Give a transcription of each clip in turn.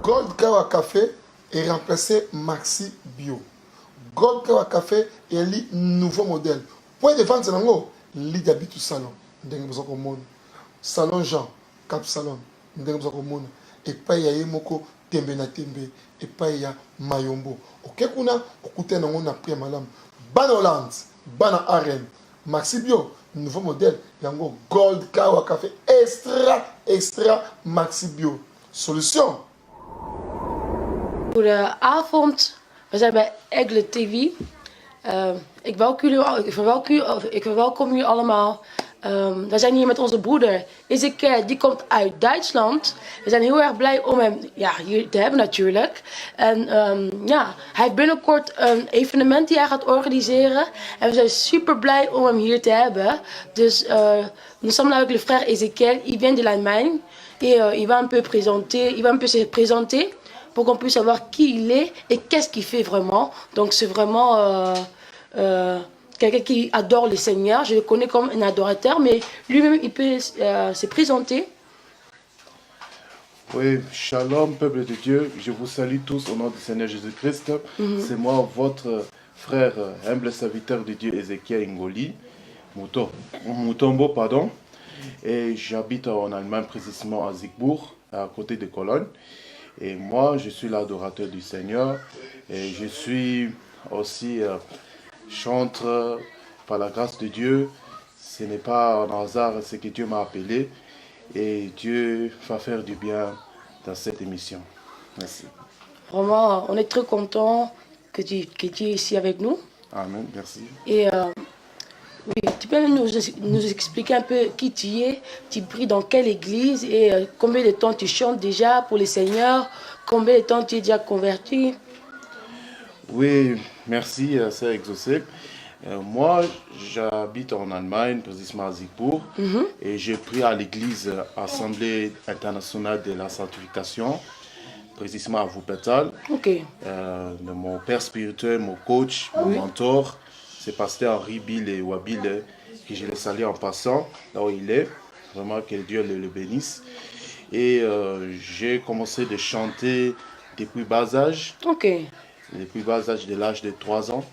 Gold Kawa Café est remplacé Maxi Bio. Gold Kawa Café est un nouveau modèle. Point de vente, c'est lit d'habitude salon. Salon Jean, Cap Salon. Et pas y a moko tembe na tembe. Et pas y a mayombo. Ok, kuna okute na ngona prix madame. Ban Hollande, ban Arène. Maxi Bio, nouveau modèle. Yango Gold Kawa Café extra Maxi Bio. Solution. Goedenavond, we zijn bij Egle TV. Ik verwelkom jullie allemaal. We zijn hier met onze broeder Ezekiel, die komt uit Duitsland. We zijn heel erg blij om hem hier te hebben natuurlijk. En hij heeft binnenkort een evenement die hij gaat organiseren. En we zijn super blij om hem hier te hebben. Dus nous sommes là avec le frère Ezekiel, il vient de l'Allemagne. Et il va un peu se présenter pour qu'on puisse savoir qui il est et qu'est-ce qu'il fait vraiment. Donc c'est vraiment quelqu'un qui adore le Seigneur. Je le connais comme un adorateur, mais lui-même il peut se présenter. Oui, shalom peuple de Dieu, je vous salue tous au nom du Seigneur Jésus-Christ. C'est moi, votre frère, humble serviteur de Dieu, Ezekiel Ngoli, Mutombo, pardon. Et j'habite en Allemagne, précisément à Siegburg, à côté de Cologne. Et moi, je suis l'adorateur du Seigneur. Et je suis aussi chanteur par la grâce de Dieu. Ce n'est pas un hasard, c'est que Dieu m'a appelé. Et Dieu va faire du bien dans cette émission. Merci. Vraiment, on est très content que tu es ici avec nous. Amen, merci. Et oui, tu peux nous expliquer un peu qui tu es, tu pries dans quelle église et combien de temps tu chantes déjà pour le Seigneur, combien de temps tu es déjà converti? Oui, merci, c'est exaucé. Moi, j'habite en Allemagne, précisément à Siegburg, et je prie à l'église Assemblée internationale de la sanctification, précisément à Wuppertal. Ok. Mon père spirituel, mon coach, mon mentor, c'est pasteur Henri Bill et Wabil, que je le salue en passant, là où il est. Vraiment que Dieu le bénisse. Et j'ai commencé de chanter depuis bas âge. Ok. Depuis bas âge, de l'âge de 3 ans.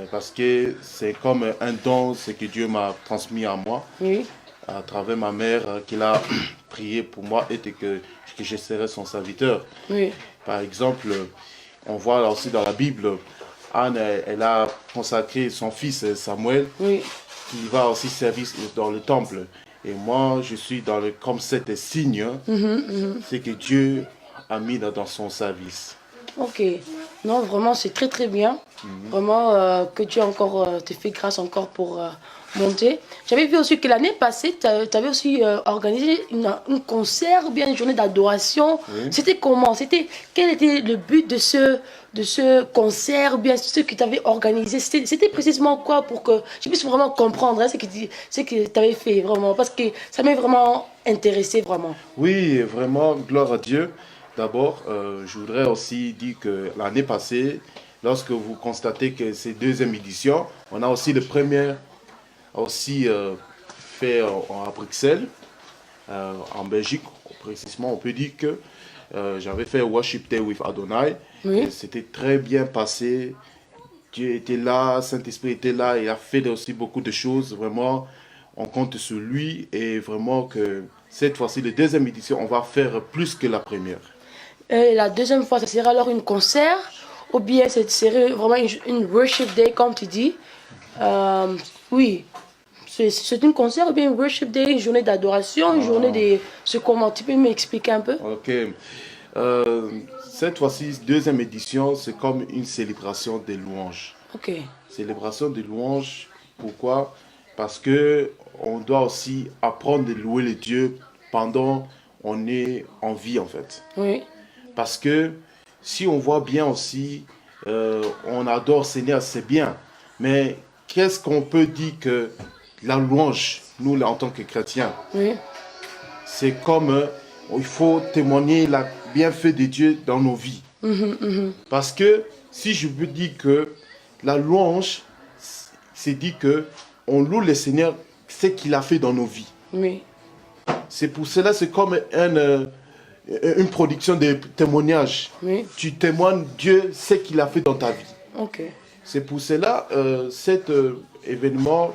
Parce que c'est comme un don, ce que Dieu m'a transmis à moi. Oui. À travers ma mère qui a prié pour moi et que je serai son serviteur. Oui. Par exemple, on voit là aussi dans la Bible, Anne, elle a consacré son fils Samuel, qui va aussi servir dans le temple. Et moi, je suis comme cet signe, c'est que Dieu a mis dans son service. Ok. Non, vraiment, c'est très très bien. Vraiment, que Dieu encore te fait grâce encore pour monter. J'avais vu aussi que l'année passée, tu avais aussi organisé un concert ou bien une journée d'adoration. Oui. C'était comment? Quel était le but de ce concert ou bien ce que tu avais organisé? C'était précisément quoi pour que je puisse vraiment comprendre ce que tu avais fait vraiment? Parce que ça m'a vraiment intéressé vraiment. Oui, vraiment, gloire à Dieu. D'abord, je voudrais aussi dire que l'année passée, lorsque vous constatez que c'est deuxième édition, on a aussi le premier aussi fait à Bruxelles, en Belgique. Précisément, on peut dire que j'avais fait Worship Day with Adonai. C'était très bien passé. Dieu était là, Saint-Esprit était là. Il a fait aussi beaucoup de choses. Vraiment, on compte sur lui. Et vraiment que cette fois-ci, la deuxième édition, on va faire plus que la première. Et la deuxième fois, ça sera alors un concert ou bien ça serait vraiment une worship day comme tu dis? Oui, c'est un concert ou bien une worship day, une journée d'adoration, une journée de... C'est comment? Tu peux m'expliquer un peu? Ok. Cette fois-ci, deuxième édition, c'est comme une célébration des louanges. Ok. Célébration des louanges, pourquoi? Parce que on doit aussi apprendre de louer le Dieu pendant on est en vie en fait. Oui. Parce que si on voit bien aussi, on adore Seigneur, c'est bien. Mais qu'est-ce qu'on peut dire que la louange, nous là, en tant que chrétiens, c'est comme il faut témoigner le bienfait de Dieu dans nos vies. Parce que si je veux dire que la louange, c'est dit que on loue le Seigneur, ce qu'il a fait dans nos vies. Oui. C'est pour cela, c'est comme une production de témoignages. Oui. Tu témoignes Dieu, ce qu'il a fait dans ta vie. Ok. C'est pour cela, cet événement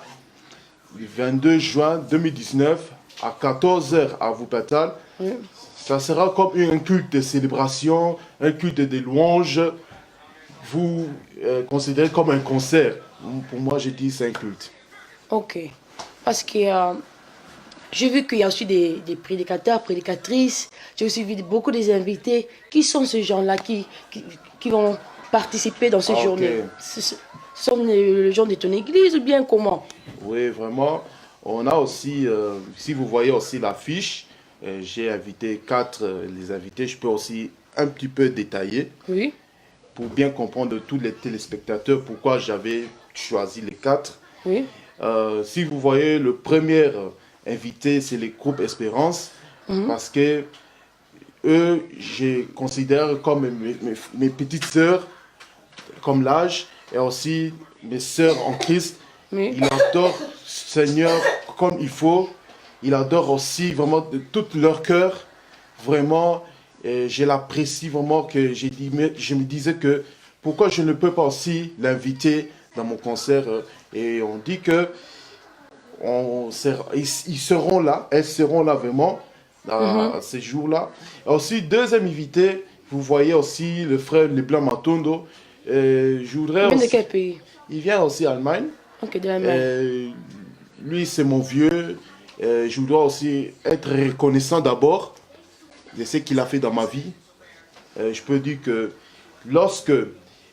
du 22 juin 2019 à 14 h à Wuppertal, Oui. ça sera comme un culte de célébration, un culte de louange. Vous considérez comme un concert. Pour moi, je dis c'est un culte. Ok. Parce que j'ai vu qu'il y a aussi des prédicateurs, prédicatrices. J'ai aussi vu beaucoup des invités. Qui sont ces gens-là qui vont participer dans cette journée? Ce sont les gens de ton église ou bien comment? Oui, vraiment. On a aussi, si vous voyez aussi l'affiche, j'ai invité 4 les invités. Je peux aussi un petit peu détailler Oui. pour bien comprendre tous les téléspectateurs pourquoi j'avais choisi les 4. Oui. Si vous voyez le premier invité, c'est le groupe Espérance, parce que eux, je considère comme mes petites sœurs, comme l'âge, et aussi mes sœurs en Christ. Oui. Ils adorent le Seigneur comme il faut. Ils adorent aussi vraiment de tout leur cœur. Vraiment, je l'apprécie vraiment. Que je me disais que pourquoi je ne peux pas aussi l'inviter dans mon concert. Et on dit que ils seront là, elles seront là vraiment à ces jours-là. Et aussi, deuxième invité, vous voyez aussi le frère Leblanc Matondo. Je voudrais Il vient de aussi, quel pays? il vient aussi d'Allemagne. Ok, de l'Allemagne. Lui, c'est mon vieux. Je voudrais aussi être reconnaissant d'abord de ce qu'il a fait dans ma vie. Je peux dire que lorsque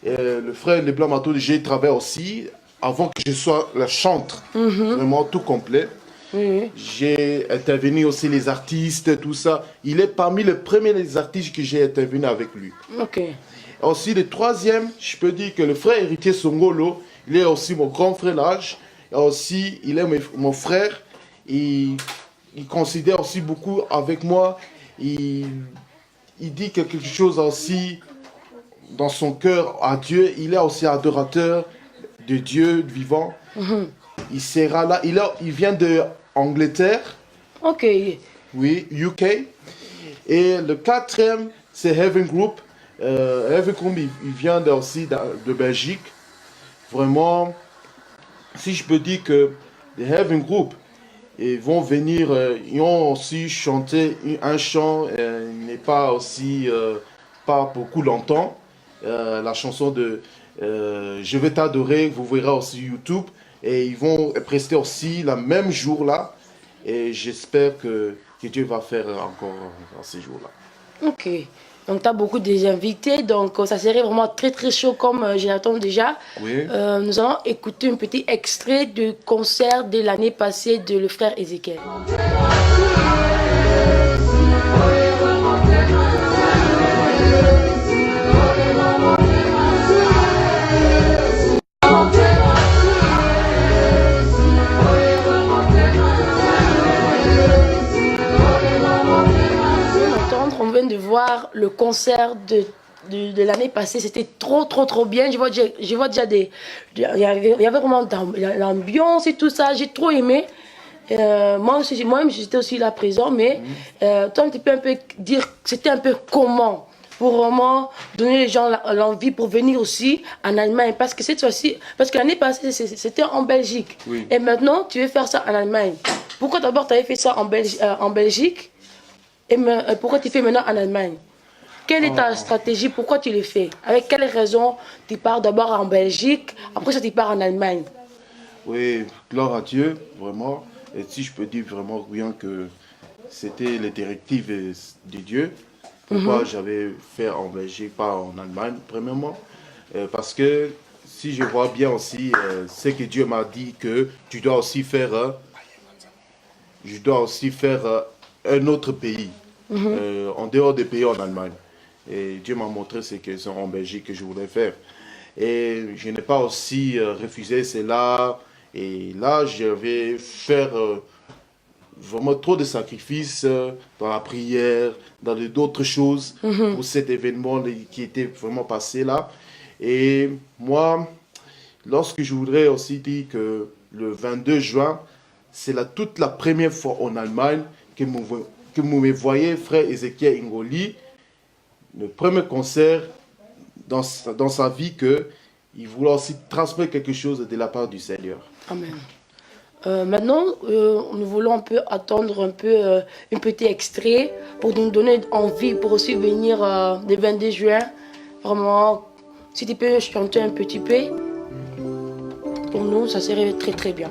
le frère Leblanc Matondo, j'ai travaillé aussi, avant que je sois le chantre, vraiment tout complet. Oui. J'ai intervenu aussi les artistes, tout ça. Il est parmi les premiers artistes que j'ai intervenu avec lui. Ok. Aussi, le troisième, je peux dire que le frère héritier Songolo, il est aussi mon grand frère d'âge. Et aussi, il est mon frère. Il considère aussi beaucoup avec moi. Il dit quelque chose aussi dans son cœur à Dieu. Il est aussi adorateur de Dieu vivant. Il sera là. Il vient de Angleterre. Ok. Oui, UK. Et le quatrième, c'est Heaven Group. Heaven Group, il vient aussi de Belgique. Vraiment, si je peux dire que les Heaven Group, ils vont venir, ils ont aussi chanté un chant, il n'est pas aussi, pas beaucoup longtemps. La chanson de Je vais t'adorer, vous verrez aussi YouTube. Et ils vont prester aussi le même jour-là. Et j'espère que Dieu va faire encore dans ces jours-là. Ok. Donc, tu as beaucoup d'invités. Donc, ça serait vraiment très, très chaud comme j'attends déjà. Oui. Nous allons écouter un petit extrait du concert de l'année passée de le frère Ézéchiel. On vient de voir le concert de l'année passée, c'était trop bien. Je vois déjà il y avait vraiment l'ambiance et tout ça, j'ai trop aimé. Moi-même j'étais aussi là présent, mais toi tu peux un peu dire c'était un peu comment pour vraiment donner les gens l'envie pour venir aussi en Allemagne, parce que cette fois-ci, parce que l'année passée c'était en Belgique, Oui. et maintenant tu veux faire ça en Allemagne. Pourquoi d'abord tu avais fait ça en Belgique? Et pourquoi tu fais maintenant en Allemagne? Quelle est ta stratégie? Pourquoi tu le fais? Avec quelles raisons tu pars d'abord en Belgique, après ça tu pars en Allemagne? Oui, gloire à Dieu, vraiment. Et si je peux dire vraiment bien que c'était les directives de Dieu, pourquoi j'avais fait en Belgique, pas en Allemagne, premièrement. Parce que si je vois bien aussi, c'est que Dieu m'a dit que tu dois aussi faire, je dois aussi faire un autre pays, en dehors des pays en Allemagne. Et Dieu m'a montré ce que c'est en Belgique que je voulais faire. Et je n'ai pas aussi refusé cela. Et là, je vais faire vraiment trop de sacrifices dans la prière, dans d'autres choses pour cet événement qui était vraiment passé là. Et moi, lorsque je voudrais aussi dire que le 22 juin, c'est toute la première fois en Allemagne que que vous me voyez, frère Ézéchiel Ngoli, le premier concert dans sa vie qu'il voulait aussi transmettre quelque chose de la part du Seigneur. Amen. Maintenant, nous voulons un peu attendre un petit extrait pour nous donner envie pour aussi venir le 22 juin. Vraiment, si tu peux chanter un petit peu, pour nous, ça serait très très bien.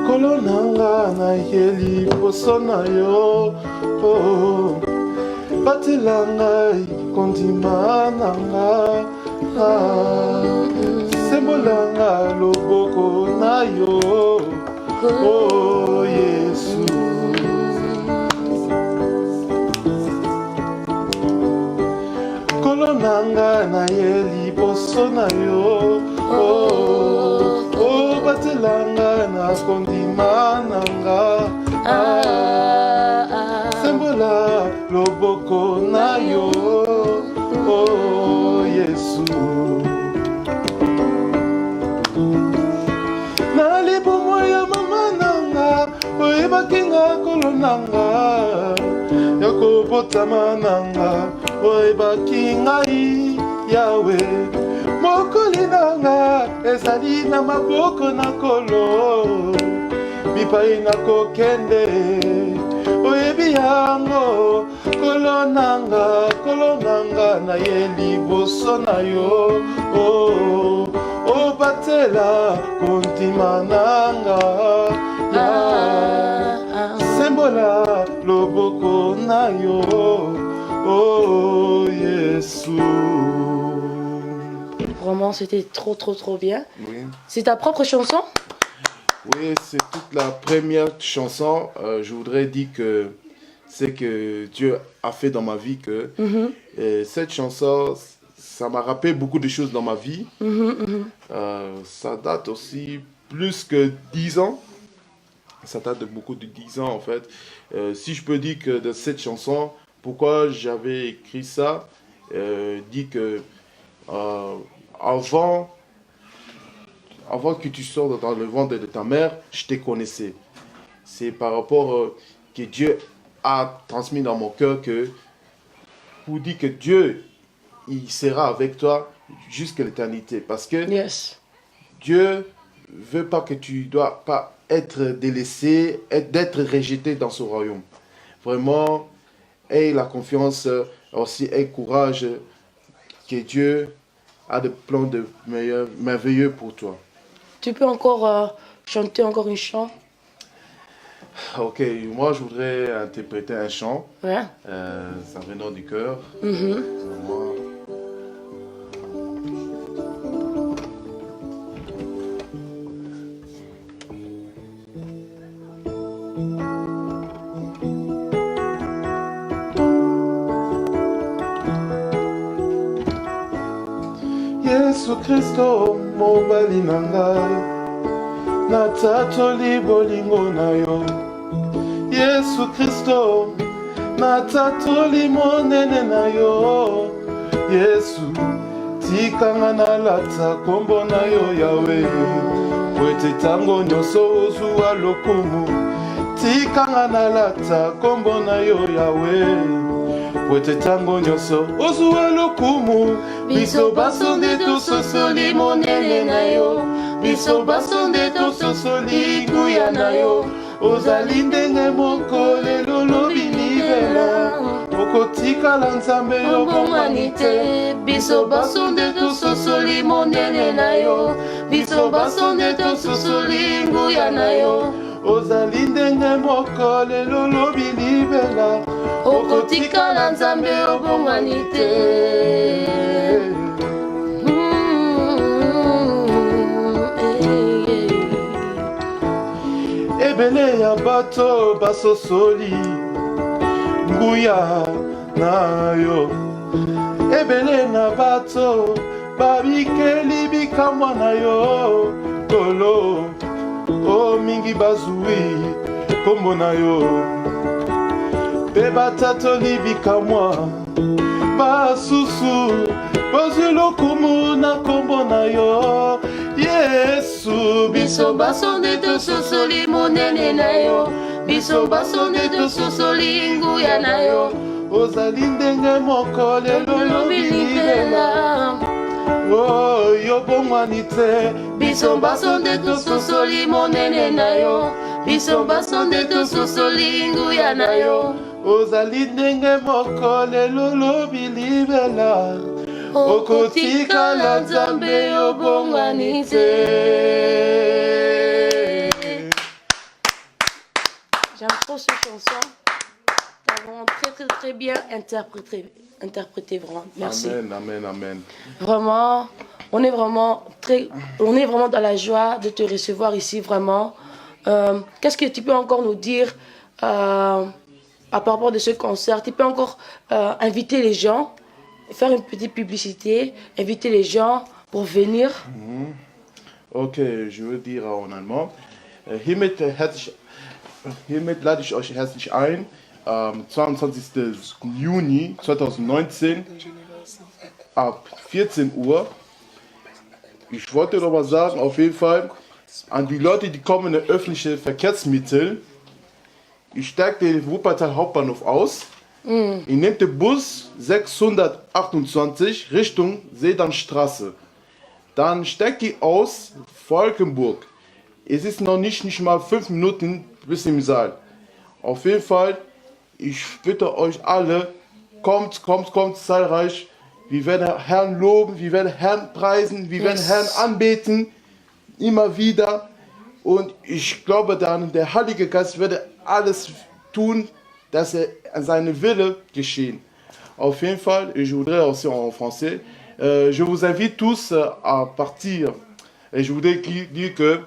Kolonanga na yeli posona yo batelanga kondima nanga sembolanga loboko na yo oh Yesu kolonanga na yeli posona yo oh batelanga na kondima nanga sembola loboko na yo oh Yesu na libumu ya mama nanga oyebaki nga kolonanga ya kobotama nanga oyebaki ngai yawe mokoli nanga ezali na maboko na kolo mipai nakokende oyebi yango kolonanga na ye liboso na yo obatela kontima nanga sembola loboko na yo oh Yesu. Vraiment, c'était trop bien. Oui. C'est ta propre chanson? Oui, c'est toute la première chanson. Je voudrais dire que c'est que Dieu a fait dans ma vie que cette chanson, ça m'a rappelé beaucoup de choses dans ma vie. Ça date aussi plus que 10 ans. Ça date de beaucoup de 10 ans en fait. Si je peux dire que de cette chanson, pourquoi j'avais écrit ça, dit que avant que tu sortes dans le ventre de ta mère, je te connaissais. C'est par rapport que Dieu a transmis dans mon cœur que pour dire que Dieu, il sera avec toi jusqu'à l'éternité. Parce que Dieu veut pas que tu dois pas être délaissé, d'être rejeté dans son royaume. Vraiment, aie la confiance, aussi aie courage que Dieu a des plans de merveilleux pour toi. Tu peux encore chanter encore une chant? Ok, moi je voudrais interpréter un chant. Ouais. Ça venant du cœur. Yesu Kristo mobali na ngai natatoli bolingo na yo Yesu Kristo natatoli monene na yo Yesu tikanga nalata kombo na yo Yawe po ete tango nyonso ozwa lokumu tikanga nalata kombo na yo Yawe po ete tango nyonso ozwa lokumu biso basonde tososoli monene na yo biso basonde tososoli nguya na yo ozali ndenge moko lelo lobi libela okotikala nzambe obongwani te biso basonde tososoli monene na yo biso basonde tososoli nguya na yo ozali ndenge moko lelo lobi libela okotikala nzambe obongwani te ebele ya bato basosoli nguya na yo ebele na bato babikeli bikamwa na yo kolo o mingi bazwi kombo na yo mpe batatoli bikamwa basusu bazwelo komona kombo na yo Yesu biso basonde tososoli monene na yo biso basonde tososoli nguya na yo ozali ndenge moko lelo lobilibela oh yo bongwani te biso basonde tososoli monene na yo biso basonde tososoli nguya na yo ozali ndenge moko lelo lobilibela okotikala nzambe yo bongwani te. J'aime trop cette chanson. T'as vraiment très bien interprété vraiment. Merci. Amen, amen, amen. Vraiment, on est vraiment dans la joie de te recevoir ici vraiment. Qu'est-ce que tu peux encore nous dire à propos de ce concert? Tu peux encore inviter les gens, faire une petite publicité, inviter les gens pour venir. Ok, je veux dire en allemand. Hiermit lade ich euch herzlich ein, am 22. Juni 2019 ab 14 Uhr. Ich wollte noch mal sagen, auf jeden Fall, an die Leute, die kommen in öffentliche Verkehrsmittel, ich steige den Wuppertal Hauptbahnhof aus, ihr nehmt den Bus 628 Richtung Sedanstraße. Dann steigt ihr aus Falkenburg. Es ist noch nicht mal 5 Minuten bis im Saal. Auf jeden Fall, ich bitte euch alle, kommt zahlreich. Wir werden Herrn loben, wir werden Herrn preisen, wir werden Herrn anbeten, immer wieder. Und ich glaube dann, der Heilige Geist wird alles tun, dass seine Wille geschehen. Auf jeden Fall, et je voudrais aussi en français, je vous invite tous à partir. Et je voudrais dire que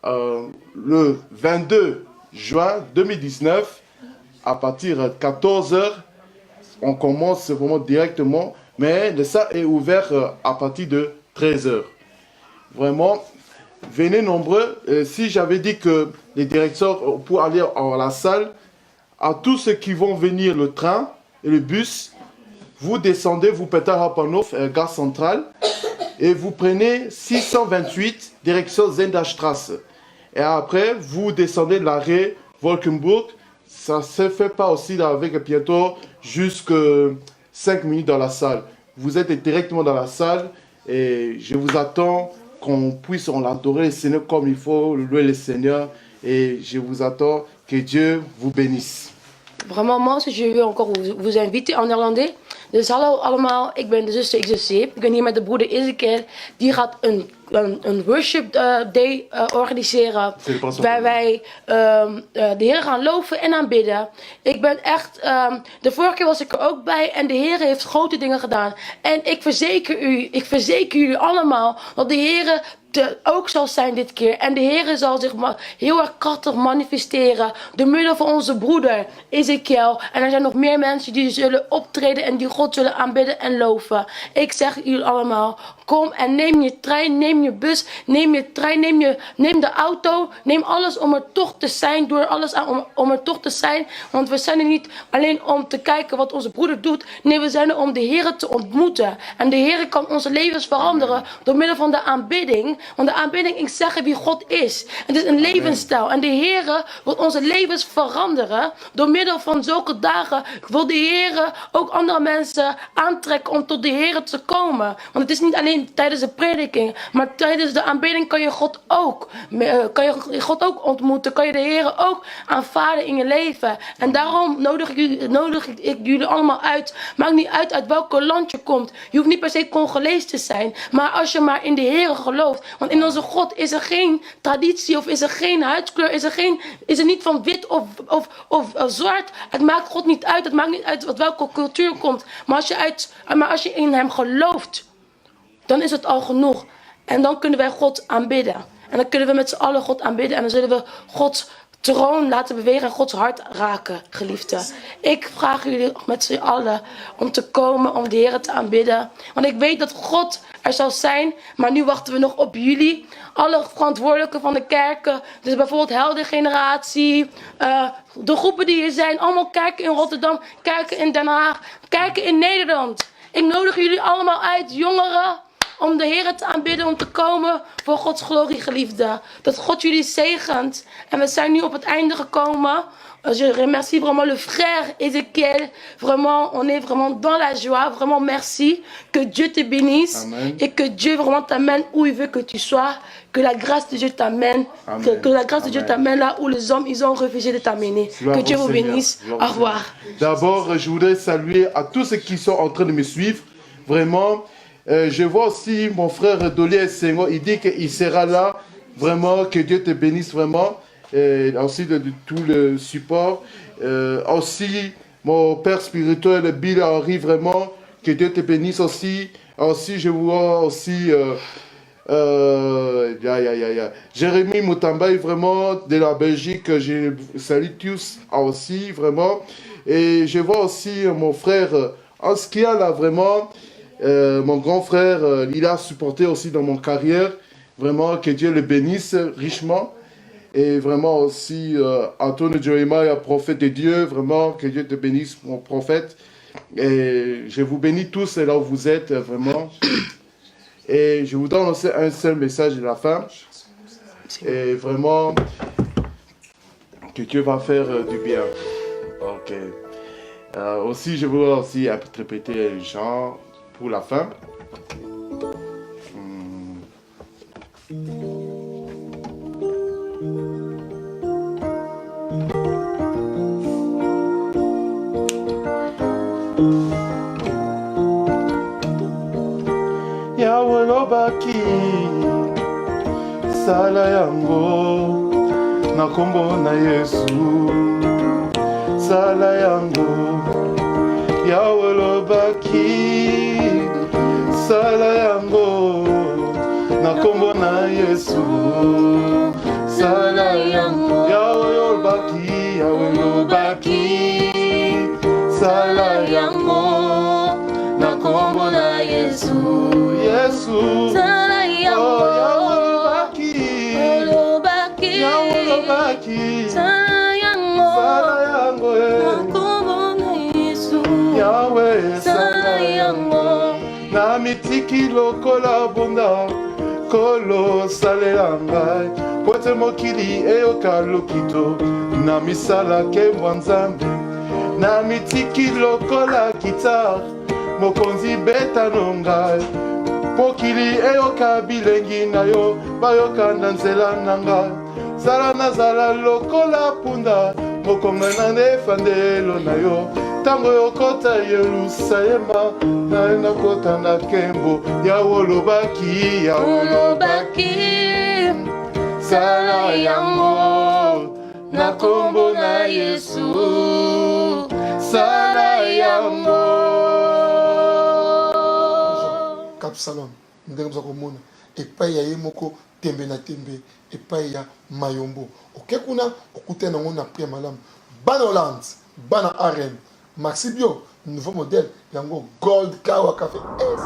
le 22 juin 2019, à partir de 14h, on commence vraiment directement, mais le salle est ouvert à partir de 13h. Vraiment, venez nombreux. Si j'avais dit que les directeurs, pour aller à la salle, à tous ceux qui vont venir le train et le bus, vous descendez, vous pétez à Hauptbahnhof, gare centrale, et vous prenez 628 direction Zenderstraße. Et après, vous descendez de l'arrêt Wolkenburg. Ça ne se fait pas aussi avec bientôt jusque 5 minutes dans la salle. Vous êtes directement dans la salle et je vous attends qu'on puisse l'adorer le Seigneur comme il faut, louer le Seigneur. Et je vous attends, que Dieu vous bénisse. Vraiment, moi aussi, je veux encore vous inviter en néerlandais. Dus hallo allemaal, ik ben de zuster Xosip. Ik ben hier met de broeder Ezekiel. Die gaat een worship day organiseren. Waar wij de Heer gaan loven en aanbidden. Ik ben echt, de vorige keer was ik er ook bij. En de Heer heeft grote dingen gedaan. En ik verzeker jullie allemaal dat de Heer ook zal zijn dit keer. En de Heer zal zich heel erg krachtig manifesteren. Door middel van onze broeder Ezekiel. En er zijn nog meer mensen die zullen optreden. En die God zullen aanbidden en loven. Ik zeg jullie allemaal. Kom en neem je trein, neem je bus, neem je trein, neem de auto. Neem alles om er toch te zijn. Doe er alles aan om er toch te zijn. Want we zijn er niet alleen om te kijken wat onze broeder doet. Nee, we zijn er om de Heer te ontmoeten. En de Heer kan onze levens veranderen door middel van de aanbidding. Want de aanbidding, ik zeg wie God is. Het is een levensstijl. En de Heer wil onze levens veranderen. Door middel van zulke dagen wil de Heer ook andere mensen aantrekken om tot de Heer te komen. Want het is niet alleen tijdens de prediking. Maar tijdens de aanbidding kan je God ook ontmoeten. Kan je de Heer ook aanvaarden in je leven. En daarom nodig ik jullie allemaal uit. Maakt niet uit welk land je komt. Je hoeft niet per se Congolees te zijn. Maar als je maar in de Heer gelooft. Want in onze God is er geen traditie of is er geen huidskleur. Is er niet van wit of zwart. Het maakt God niet uit. Het maakt niet uit uit welke cultuur komt. Maar als je in hem gelooft. Dan is het al genoeg. En dan kunnen wij God aanbidden. En dan kunnen we met z'n allen God aanbidden. En dan zullen we Gods troon laten bewegen en Gods hart raken, geliefden. Ik vraag jullie met z'n allen om te komen, om de Heer te aanbidden. Want ik weet dat God er zal zijn. Maar nu wachten we nog op jullie. Alle verantwoordelijken van de kerken. Dus bijvoorbeeld Heldengeneratie. De groepen die hier zijn. Allemaal kerken in Rotterdam. Kerken in Den Haag. Kerken in Nederland. Ik nodig jullie allemaal uit, jongeren, om de Heer te aanbidden, om te komen voor Gods glorie, geliefde. Dat God jullie zegent. En we zijn nu op het einde gekomen. Je remercie vraiment le frère Ézéchiel. Vraiment, on est vraiment dans la joie. Vraiment, merci. Que Dieu te bénisse. Amen. Et que Dieu vraiment t'amène où il veut que tu sois. Que la grâce de Dieu t'amène. Que la grâce de Dieu t'amène là où les hommes, ils ont refusé de t'amener. Que Dieu vous bénisse. Au revoir. D'abord, je voudrais saluer à tous ceux qui sont en train de me suivre. Vraiment, je vois aussi mon frère Dolier Senghor. Il dit qu'il sera là. Vraiment, que Dieu te bénisse vraiment. Et aussi de tout le support. Aussi, mon père spirituel, Bill Henry, vraiment, que Dieu te bénisse aussi. Aussi, je vois aussi Jérémy Moutambaï, vraiment, de la Belgique. Je salue tous aussi, vraiment. Et je vois aussi mon frère Anskia, là, vraiment, mon grand frère, il a supporté aussi dans mon carrière. Vraiment, que Dieu le bénisse richement. Et vraiment aussi Antonio Joema, prophète de Dieu, vraiment que Dieu te bénisse, mon prophète. Et je vous bénis tous là où vous êtes, vraiment. Et je vous donne aussi un seul message de la fin. Et vraiment, que Dieu va faire du bien. Ok. Aussi, je veux aussi répéter les chants pour la fin. Yawe lobaki sala yango na kombo na Yesu sala yango Yawe lobaki sala yango na kombo na Yesu sala yango Yawe lobaki sala yango na kombo na Yesu Yesu Sala yango, Lobaki, Sala yango, nakombo na Yesu. Yahweh, Sala yango, na mitiki lokola bunda, kolo salela ngai, pote mokili eyoka lokito, na misala kembwa nzambe, na mitiki lokola guitar, mokonzi beta no ngai. Pokili eyoka bilengi na yo bayoka na nzela na ngai zala nazala lokola punda mokonga na nefandelo na yo ntango yokota Yerusalema naenda kota na nkembo Yawe lobaki sala yango na kombo na Yesu sala yango Absalom ndenge mza komona epai ya ye moko tembe na tembe epai ya mayombo oke kuna okutana nango na prière malamu bana Hollande bana Arène Maxi Bio nouveau modèle yango Gold Kawa Café Est